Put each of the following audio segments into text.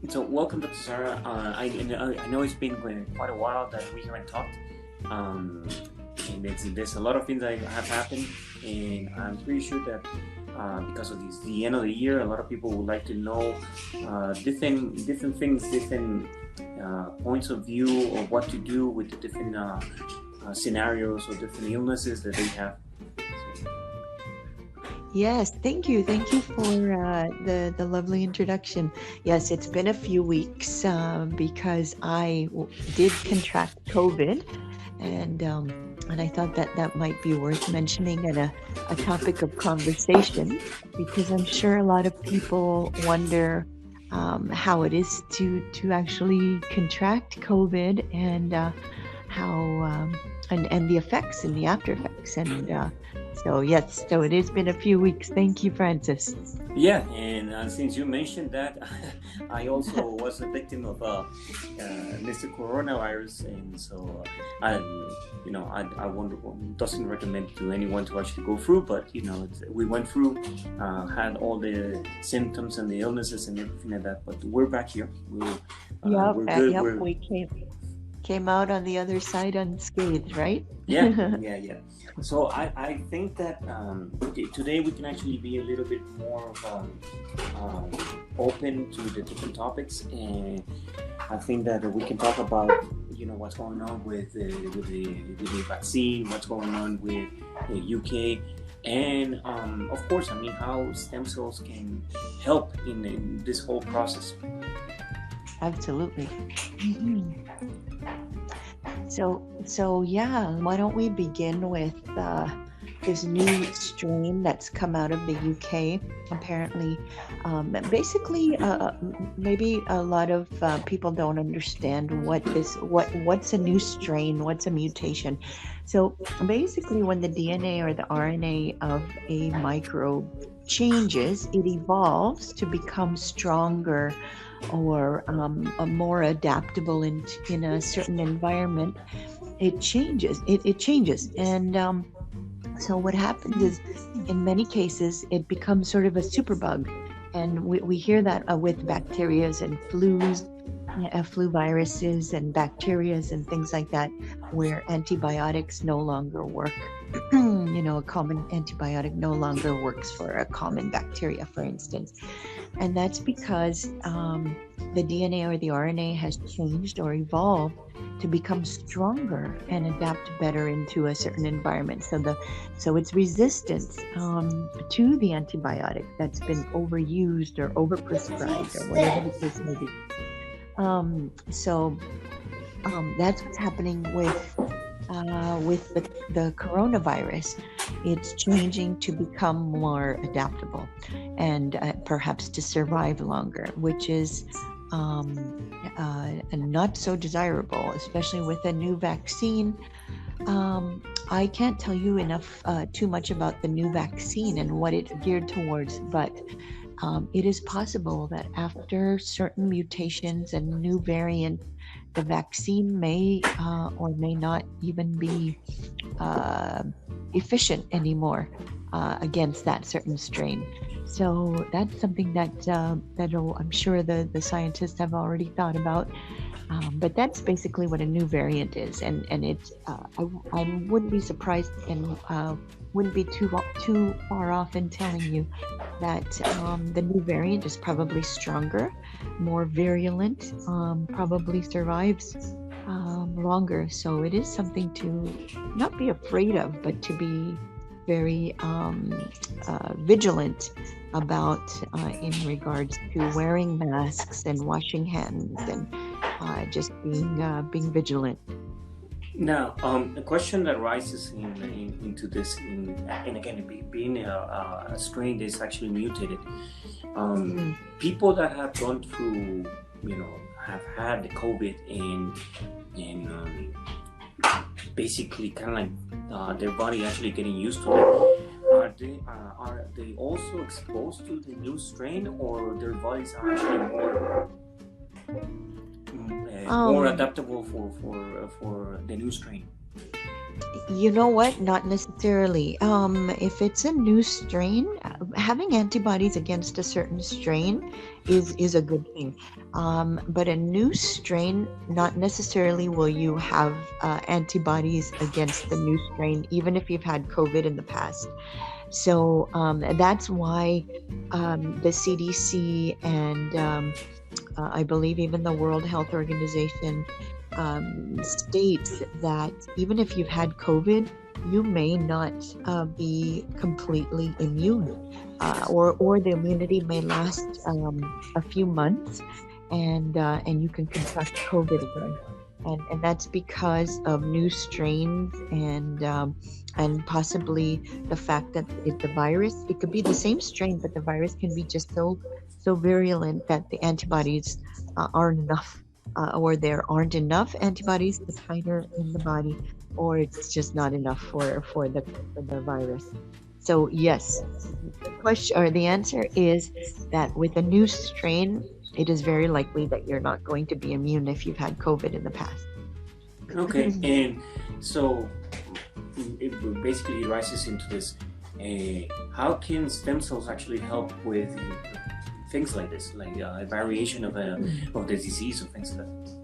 So, welcome, Dr. Sarah. I know it's been quite a while that we haven't talked, um, and there's a lot of things that have happened, and I'm pretty sure that because of this, the end of the year, a lot of people would like to know different things, different points of view of what to do with the different scenarios or different illnesses that they have. Yes, thank you. Thank you for the lovely introduction. Yes, it's been a few weeks because did contract COVID, and I thought that that might be worth mentioning and a topic of conversation because I'm sure a lot of people wonder how it is to actually contract COVID and how and the effects and the after effects so yes, so it has been a few weeks. Thank you, Francis. Yeah, and since you mentioned that, I also was a victim of Mr. Coronavirus, and so I doesn't recommend to anyone to actually go through, but we went through, had all the symptoms and the illnesses and everything like that, but we're back here. We're good. Yep, we came out on the other side unscathed, right? Yeah. So I think that today we can actually be a little bit more open to the different topics, and I think that we can talk about what's going on with the vaccine, what's going on with the UK, and of course, I mean, how stem cells can help in this whole process. Absolutely. So yeah, why don't we begin with this new strain that's come out of the UK? Apparently, basically, maybe a lot of people don't understand what's a new strain, what's a mutation. So basically, when the DNA or the RNA of a microbe changes, it evolves to become stronger or more adaptable in a certain environment. It changes. It changes, and so what happens is, in many cases, it becomes sort of a superbug, and we hear that with bacterias and flu viruses and bacterias and things like that, where antibiotics no longer work. A common antibiotic no longer works for a common bacteria, for instance. And that's because the DNA or the RNA has changed or evolved to become stronger and adapt better into a certain environment. So its resistance to the antibiotic that's been overused or overprescribed or whatever the case may be. That's what's happening with the coronavirus. It's changing to become more adaptable and perhaps to survive longer, which is not so desirable, especially with a new vaccine. I can't tell you enough too much about the new vaccine and what it's geared towards, but it is possible that after certain mutations and new variants, the vaccine may or may not even be efficient anymore against that certain strain. So that's something that I'm sure the scientists have already thought about. But that's basically what a new variant is, and it's I wouldn't be surprised and wouldn't be too far off in telling you that the new variant is probably stronger, more virulent, probably survives longer. So it is something to not be afraid of, but to be very vigilant about in regards to wearing masks and washing hands and just being vigilant. Now, the question that rises into this, and again, being a strain that is actually mutated, people that have gone through, have had the COVID and basically kind of like their body actually getting used to it, are they also exposed to the new strain, or their bodies are actually more adaptable for the new strain? You know what? Not necessarily. If it's a new strain, having antibodies against a certain strain is a good thing. But a new strain, not necessarily will you have antibodies against the new strain, even if you've had COVID in the past. So that's why the CDC and I believe even the World Health Organization states that even if you've had COVID, you may not be completely immune, or the immunity may last a few months, and you can contract COVID again. And that's because of new strains and possibly the fact that the virus, it could be the same strain, but the virus can be just so virulent that the antibodies aren't enough, or there aren't enough antibodies to titer in the body, or it's just not enough for the virus. So yes, the question or the answer is that with a new strain, it is very likely that you're not going to be immune if you've had COVID in the past. Okay, and so it basically rises into this: how can stem cells actually help with things like this, like a variation of the disease or things like that?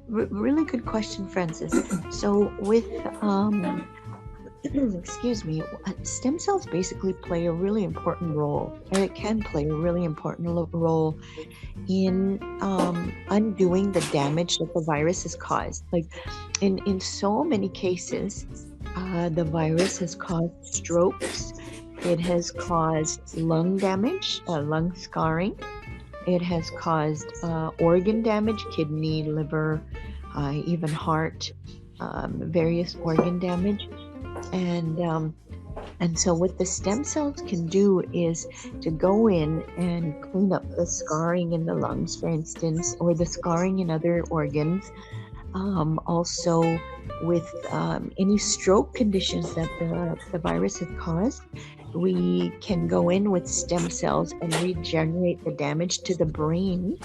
Really good question, Francis. So with excuse me, stem cells basically play a really important role, and it can play a really important role in undoing the damage that the virus has caused. Like in so many cases, the virus has caused strokes, it has caused lung damage, lung scarring, it has caused organ damage, kidney, liver, even heart, various organ damage. And so what the stem cells can do is to go in and clean up the scarring in the lungs, for instance, or the scarring in other organs. Also with any stroke conditions that the virus has caused, we can go in with stem cells and regenerate the damage to the brain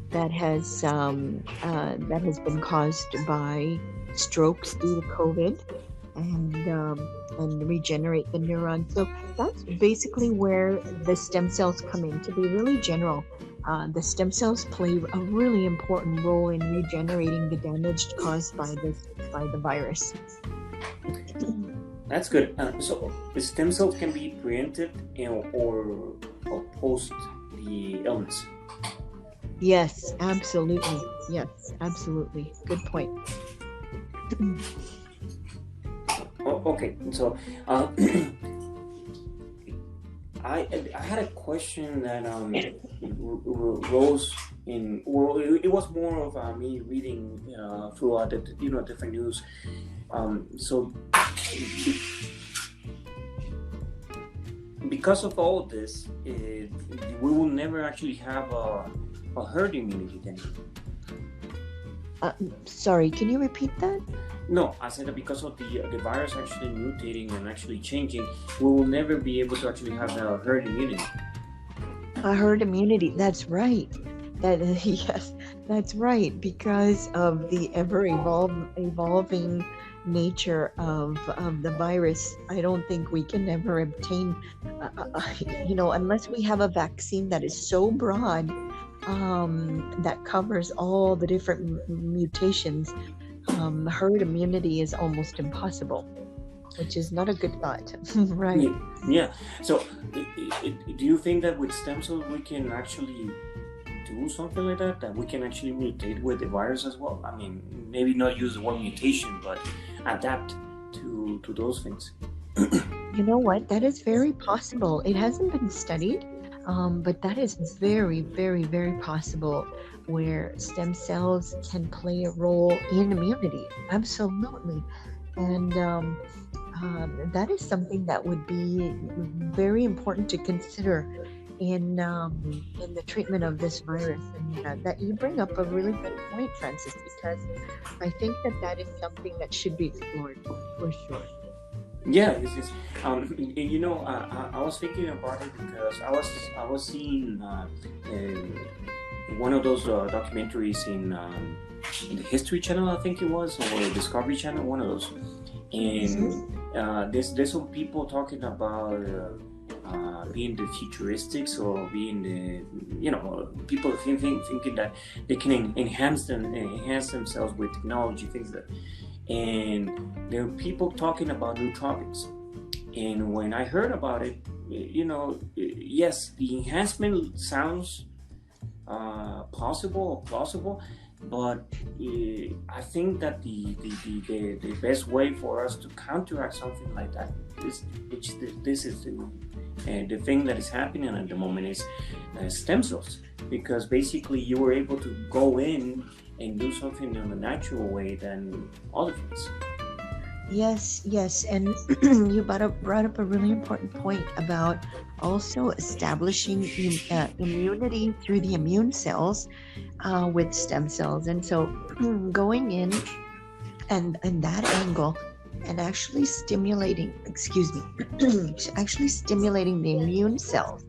that has been caused by strokes due to COVID, and regenerate the neurons. So that's basically where the stem cells come in. To be really general, the stem cells play a really important role in regenerating the damage caused by the virus. That's good. So the stem cells can be preemptive or post the illness. Yes, absolutely. Yes, absolutely. Good point. Okay, so I had a question that rose in. Well, it was more of me reading throughout the different news. So because of all this, we will never actually have a herd immunity then. Sorry, can you repeat that? No, I said that because of the virus actually mutating and actually changing, we will never be able to actually have a herd immunity. A herd immunity, that's right. Yes, that's right. Because of the ever evolving nature of the virus, I don't think we can ever obtain, unless we have a vaccine that is so broad, that covers all the different mutations. Herd immunity is almost impossible, which is not a good thought, right? Yeah. So, do you think that with stem cells we can actually do something like that? That we can actually mutate with the virus as well? I mean, maybe not use the word mutation, but adapt to those things. You know what? That is very possible. It hasn't been studied, but that is very, very, very possible, where stem cells can play a role in immunity. Absolutely. And that is something that would be very important to consider in the treatment of this virus. And that you bring up a really good point, Francis, because I think that is something that should be explored for sure. Yeah, this is. I was thinking about it because I was seeing one of those documentaries in the History Channel, I think it was, or Discovery Channel, one of those. And there's some people talking about being the futuristics or being the, people thinking that they can enhance themselves with technology, things that, and there are people talking about nootropics. And when I heard about it, yes, the enhancement sounds possible or plausible, but I think that the best way for us to counteract something like that is, this is the thing that is happening at the moment, is stem cells, because basically you were able to go in and do something in a natural way than other things. Yes, and you brought up a really important point about also establishing immunity through the immune cells with stem cells, and so going in and that angle and actually stimulating the immune cells,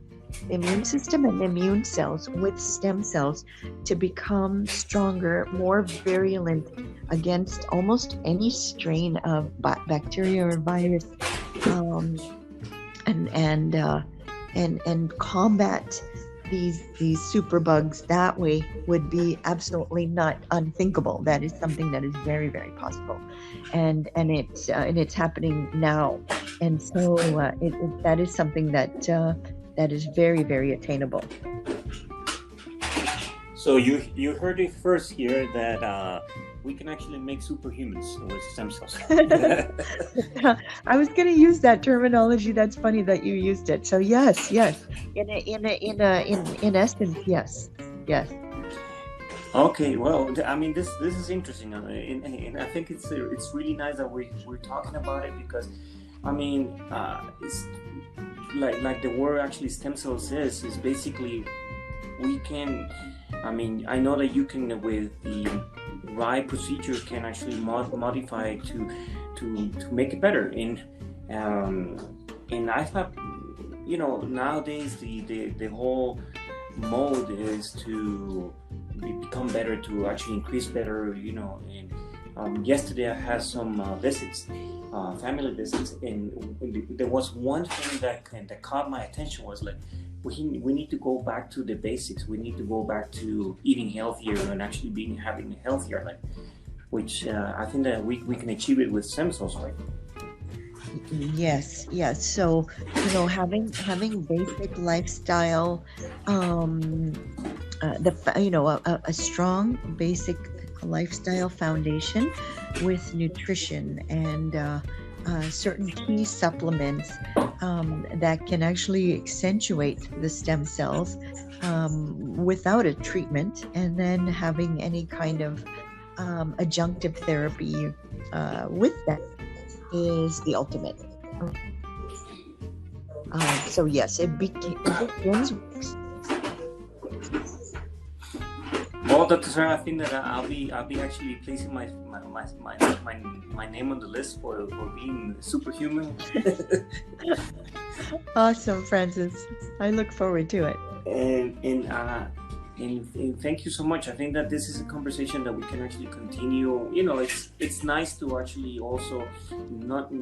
the immune system and the immune cells with stem cells to become stronger, more virulent against almost any strain of bacteria or virus, and combat these superbugs that way would be absolutely not unthinkable. That is something that is very, very possible, and it's happening now, and so that is something that is very, very attainable. So you heard it first here, that we can actually make superhumans with stem cells. I was going to use that terminology. That's funny that you used it. So yes. In essence, yes. Okay, well, I mean, this is interesting, and I think it's really nice that we're talking about it, because, I mean, it's like the word actually stem cells is basically, we can, I mean, I know that you can, with the right procedure, can actually modify to make it better. And I thought, nowadays the whole mode is to become better, to actually increase better, and yesterday I had some visits, family visits, and there was one thing that caught my attention, was like, we need to go back to the basics. We need to go back to eating healthier and actually having a healthier life, which I think that we can achieve it with stem cells, right? Yes. So, having basic lifestyle, a strong basic lifestyle foundation with nutrition and certain key supplements that can actually accentuate the stem cells without a treatment, and then having any kind of adjunctive therapy with that is the ultimate. So yes, it begins. Well, Dr. Sarah, I think that I'll be actually placing my name on the list for being superhuman. Awesome, Francis. I look forward to it. And thank you so much. I think that this is a conversation that we can actually continue. It's nice to actually also not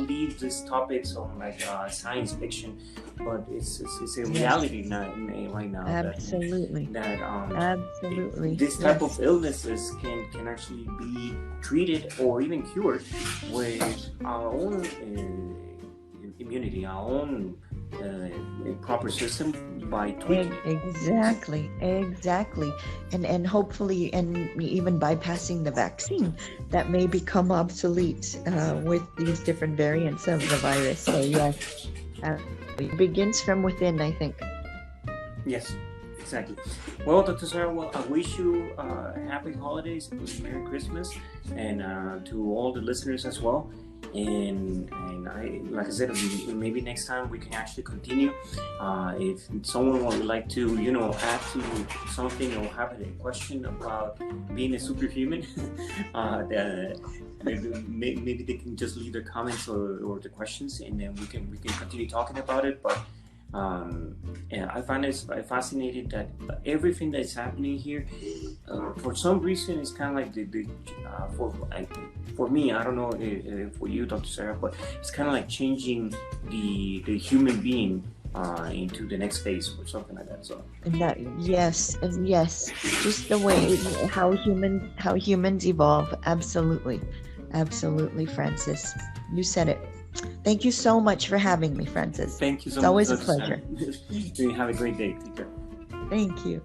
leave these topics on like science fiction, but it's a reality right now. Absolutely. Absolutely. This type of illnesses can actually be treated or even cured with our own immunity, our own proper system, by tweaking. Exactly, and hopefully, and even bypassing the vaccine that may become obsolete with these different variants of the virus. So yes, it begins from within, I think. Yes, exactly. Well, Dr. Sarah, I wish you happy holidays, Merry Christmas, and to all the listeners as well. And I, like I said, maybe next time we can actually continue. If someone would like to, add to something or have a question about being a superhuman, maybe they can just leave their comments or the questions, and then we can continue talking about it. But And I find it fascinating that everything that's happening here, for some reason, it's kind of like for me. I don't know for you, Dr. Sarah, but it's kind of like changing the human being into the next phase or something like that. So Yes, and yes, just the way how humans evolve. Absolutely, absolutely, Francis. You said it. Thank you so much for having me, Francis. thank you so It's much. always a Dr. pleasure. Sarah. You have a great day. Take care. Thank you.